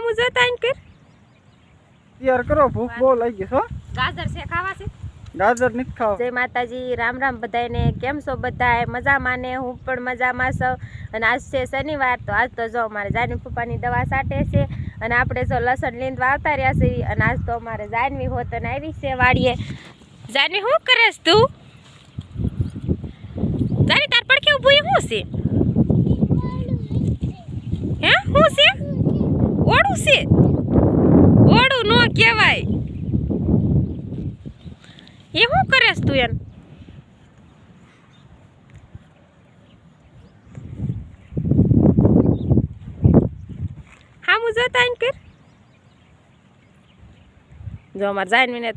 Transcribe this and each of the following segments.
હામું જોતા આન કર તૈયાર કરો, ભૂખ બહુ લાગી છે હો. ગાજર છે ખાવા છે? ગાજર નથી ખાવા. જય માતાજી, રામ રામ બધાને. કેમ છો બધાય? મજામાં ને? હું પણ મજામાં છું. અને આજ છે શનિવાર, તો આજ તો જો અમારે જાનવી પપ્પાની દવા સાટે છે અને આપણે જો લસણ લીંદવા આવતા રહ્યા છીએ. અને આજ તો અમારે જાનવી હોત અને આવી છે વાડીએ. જાનવી શું કરેશ તું? જાની તાર પડખે ઊભું શું છે? હે શું છે? ઓડું છે? ઓડું નો કહેવાય. એ શું કરેશ તું એન? હામું જોતા આન કર. જો અમારે જાનવીને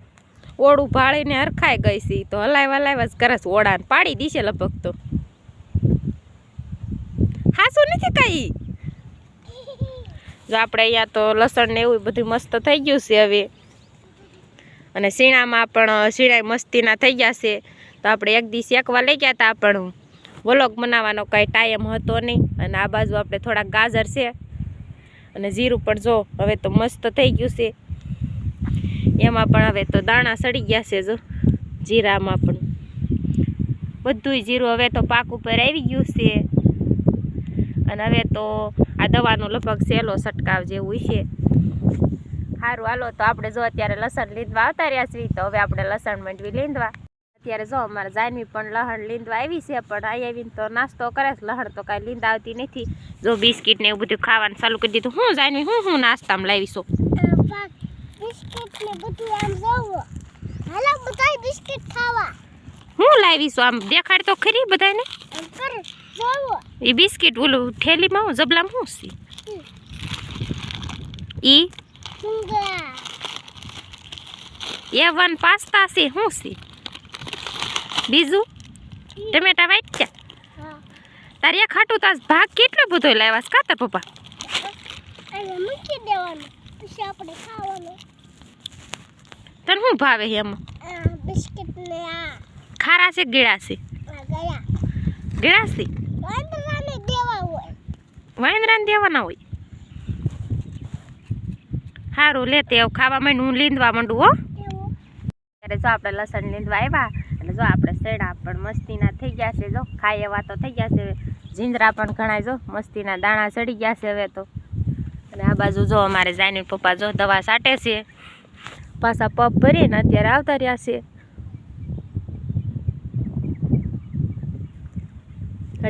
ઓળું ભાળીને હરખાઈ ગઈ છે, તો હલાવ્યા હલાવ્યા જ કરે છે. ઓળાને પાડી દીશે લગભગ તો. હાસું નથી કાંઈ. જો આપણે અહીંયા તો લસણ ને એવું બધું મસ્ત થઈ ગયું છે હવે. અને શીણામાં પણ શીણાઈ મસ્તીના થઈ ગયા છે. તો આપણે એક દી શેકવા લઈ ગયા હતા, પણ વ્લોગ બનાવવાનો કાંઈ ટાઈમ હતો નહીં. અને આ બાજુ આપણે થોડાક ગાજર છે અને જીરું પણ જો હવે તો મસ્ત થઈ ગયું છે. એમાં પણ હવે તો દાણા સડી ગયા છે. જો જીરામાં પણ બધુંય જીરું હવે તો પાક ઉપર આવી ગયું છે. અને હવે તો આ દવાનો લગભગ સહેલો છંટકાવ જેવું છે. સારું હાલો, તો આપણે જો અત્યારે લસણ લીંદવા આવતા રહ્યા છીએ. તો હવે આપણે લસણ માંડવી લીંદવા. અત્યારે જો અમારે જાનવી પણ લસણ લીંદવા આવી છે, પણ અહીં આવીને તો નાસ્તો કરે છે. લસણ તો કાંઈ લીંદા આવતી નથી. જો બિસ્કિટ ને એવું બધું ખાવાનું ચાલુ કરી દીધું. હું જાનવી હું નાસ્તામાં લાવીશું? બિસ્કિટ ને બધું આમ જોવો. હાલો બધાય બિસ્કિટ ખાવા. હું લાવીશું આમ દેખાડ તો ખરી બધાને. પર જોવો. એ બિસ્કિટ ઓલું થેલીમાં હું જબલામાં શું છે? ઈ સુંગા. A1 પાસ્તા છે શું છે? બીજું ટમેટા વાટ્યા. હા. તારે એક ખાટું તાસ ભાગ કેટલો બધો લાવ્યા છે કાતર પપ્પા? અને મૂકી દેવાનું. પછી આપણે ખાવાનું. તને શું ભાવે એમાં? બિસ્કિટ ને આ ખારા છે ગીળા છે? ગયા. ગીળા છે. વાંદરાને દેવા હોય. વાંદરાને દેવાના હોય. સારું લેતે આવ ખાવા માંડ. હું લીંદવા માંડું હો. એવું. ત્યારે જો આપણે લસણ લીંદવા આવ્યા એટલે જો આપણે શેડા પણ મસ્તીના થઈ ગયા છે. જો ખાઈ એવા તો થઈ ગયા છે. જીંજરા પણ ઘણા જો મસ્તીના દાણા ચડી ગયા છે હવે તો. અને આ બાજુ જો અમારે જાનવી પપ્પા જો દવા સાટે છે. પાછા પપ ભરીને અત્યારે આવતા રહ્યા છે.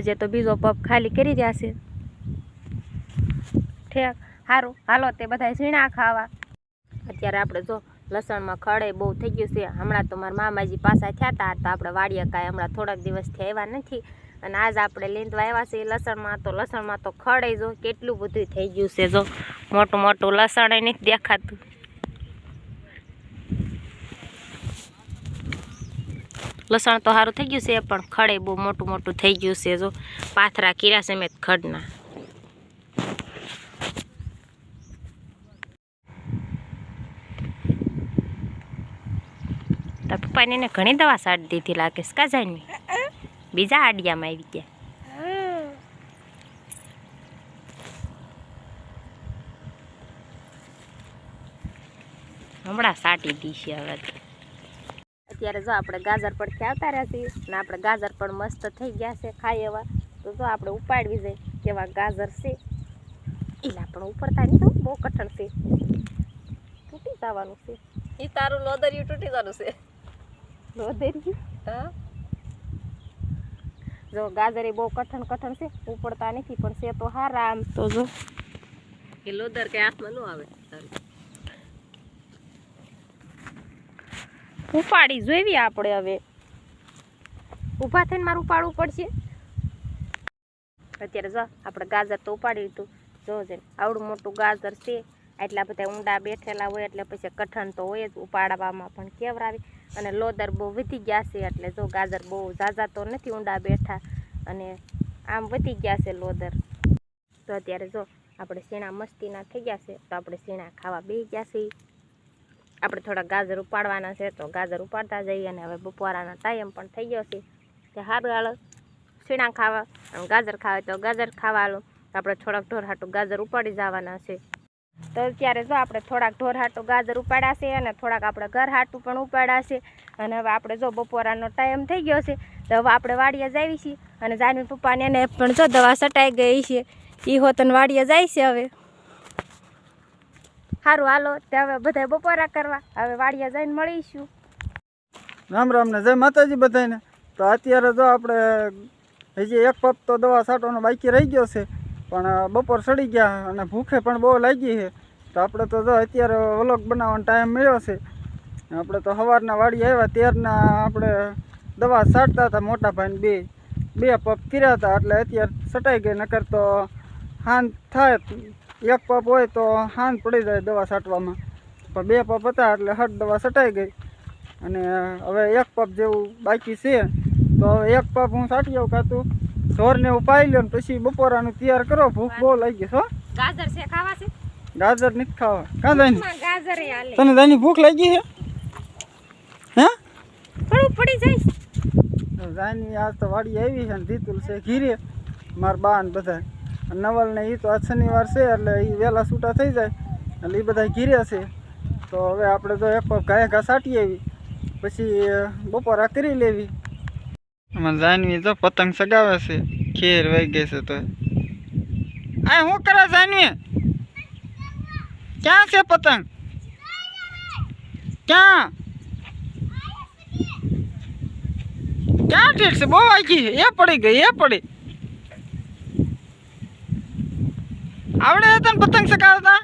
હજે તો બીજો પપ ખાલી કરી રહ્યા છે. ઠેક સારું હાલો, તે બધા ઝીણા ખાવા. અત્યારે આપણે જો લસણમાં ખડે બહુ થઈ ગયું છે. હમણાં તો મારા મામાજી પાછા થયા હતા, તો આપણે વાડીએ કાંઈ હમણાં થોડાક દિવસથી આવ્યા નથી. અને આજ આપણે લીંદવા આવ્યા છે લસણમાં. તો લસણમાં તો ખડે જો કેટલું બધું થઈ ગયું છે. જો મોટું મોટું લસણ નથી દેખાતું. લસણ તો સારું થઈ ગયું છે, પણ ખડે બહુ મોટું મોટું થઈ ગયું છે. જો પાથરા કીરા સમેત ખડના. તાર પપ્પાને એને ઘણી દવા સાટી દીધી લાગે છે કા જાનવી? બીજા આડિયામાં આવી ગયા. હમણાં સાટી દીધી હવે. અત્યારે જો આપણે ગાજર પડખે આવતા રહ્યા છીએ અને આપણે ગાજર પણ મસ્ત થઈ ગયા છે ખાઈ એવા. તો જો આપણે ઉપાડવી જાય કેવા ગાજર છે. એલા પણ ઉપરતા નહીં તો બહુ કઠણ છે. તૂટી જવાનું છે. એ તારું લોદરિયું તૂટી જવાનું છે. લોદરિયું? હા. જો ગાજર એ બહુ કઠણ છે. ઉપડતા નથી પણ છે તો હારા આમ તો. જો એ લોદર કે હાથમાં ન આવે તારું. ઉપાડી જોઈવી આપણે હવે. ઊભા થઈને મારે ઉપાડવું પડશે. અત્યારે જો આપણે ગાજર તો ઉપાડી લીધું. જોજે આવડું મોટું ગાજર છે. એટલા બધા ઊંડા બેઠેલા હોય એટલે પછી કઠણ તો હોય જ. ઉપાડવામાં પણ કેવરાવી. અને લોદર બહુ વધી ગયા છે એટલે જો ગાજર બહુ ઝાઝા તો નથી ઊંડા બેઠા. અને આમ વધી ગયા છે લોદર. તો અત્યારે જો આપણે શીણા મસ્તીના થઈ ગયા છે. તો આપણે શીણા ખાવા બેસી ગયા છીએ. આપણે થોડા ગાજર ઉપાડવાના છે તો ગાજર ઉપાડતા જઈએ. અને હવે બપોરાનો ટાઈમ પણ થઈ ગયો છે. તે સારું હાલો શીણા ખાવા અને ગાજર ખાવા તો ગાજર ખાવા હાલો. આપણે થોડાક ઢોર હાટું ગાજર ઉપાડી જવાના છે. તો અત્યારે જો આપણે થોડાક ઢોર હાટું ગાજર ઉપાડ્યા છે અને થોડાક આપણે ઘર હાટું પણ ઉપાડ્યા છે. અને હવે આપણે જો બપોરાનો ટાઈમ થઈ ગયો છે તો હવે આપણે વાડીએ જાવી છીએ. અને જાનવી પપ્પાને એને પણ જો દવા છટાઈ ગઈ છે, એ હોતન વાડીએ જાય છે. હવે સારું હાલો તે હવે બધા બપોરા કરવા હવે વાડીએ જઈને મળીશું. રામ રામ ને જય માતાજી બધાને. તો અત્યારે જો આપણે હજી એક પપ તો દવા છાંટવાનો બાકી રહી ગયો છે, પણ બપોર સડી ગયા અને ભૂખે પણ બહુ લાગી છે. તો આપણે તો જો અત્યારે વ્લોગ બનાવવાનો ટાઈમ મળ્યો છે. આપણે તો સવારના વાડી આવ્યા ત્યારના આપણે દવા છાંટતા હતા. મોટા ભાઈને બે પપ કર્યા હતા એટલે અત્યારે છટાઈ ગઈ. નકર તો હાંજ થાય, એક પપ હોય તો હાંજ પડી જાય દવા છાંટવામાં, પણ બે પપ હતા એટલે હટ દવા છટાઈ ગઈ. અને હવે એક પપ જેવું બાકી છે. તો હવે એક પપ હું છાંટી આવું, કાં તું ઢોરને હું પાઈ લ્યો ને પછી બપોરાનું તૈયાર કરો. ભૂખ બહુ લાગી છે. ગાજર છે ખાવા છે? ગાજર નથી ખાવા. કાં જાય ગાજર હાલે. તને તાની ભૂખ લાગી છે? હે થોડું પડી જાય. જાની આજ તો વાડી આવી છે ને દીતુલ છે ઘીરે, મારા બા ને બધા. નવલ ને એ તો આજ શનિવાર છે એટલે એ વહેલા છૂટા થઈ જાય એટલે એ બધા ઘીરે છે. તો હવે આપણે તો એક પપ ઘાએ ઘા છાંટી આવી પછી બપોરા કરી લેવી. અમારે જાનવી તો પતંગ સગાવે છે, ખેર વહી ગઈ છે. તો આ શું કરે જાનવી? ક્યાં છે પતંગ? ક્યાં ક્યાં ઠીક છે? બહુ વાગી છે. એ પડી ગઈ, એ પડી. આવડે તને પતંગ સગાવતા?